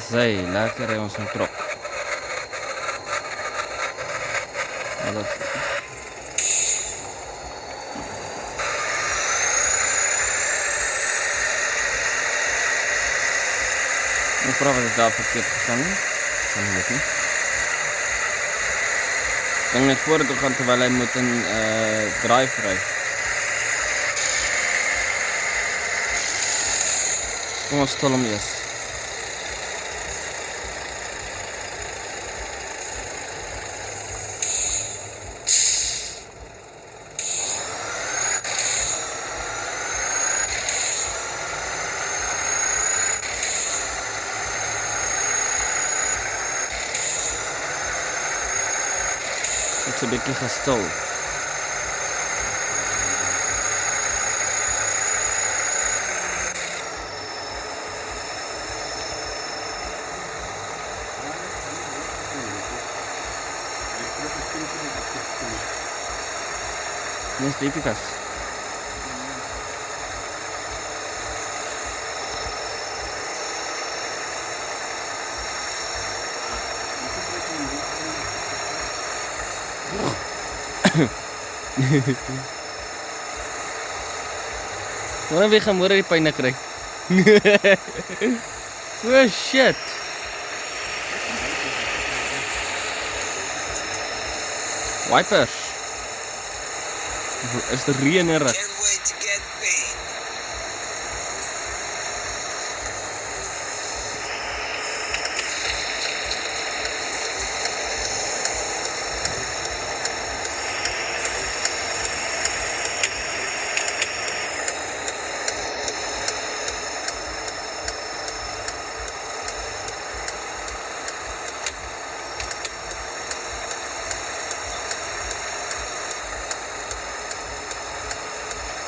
Sy, lekker ry ons in trok. Ja, dat ek vra wat ek daar verkeerd gegaan het. Kan weet nie. Ek kan net voor toe gaan terwyl hy moet in drive ry. Kom ons stil hom eers. Ek's 'n bietjie gestil. Não é eficaz. Waarom weer gaan môre die pyne kry? Oh shit. Wipers. Is dit reënerig?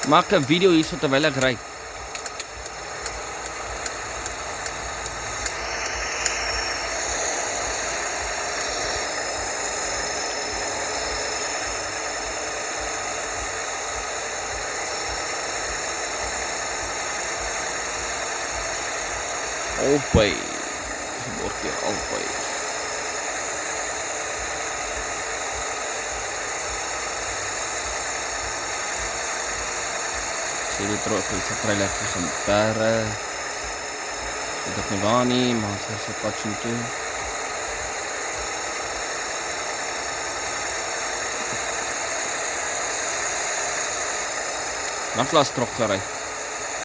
Maak 'n video hierso terwyl ek ry. Albei. Word hier albei. Die trok is 'n trailer van Perre. Dit is nie waar nie, maar sy is 'n patjie toe. Naglas trok gery.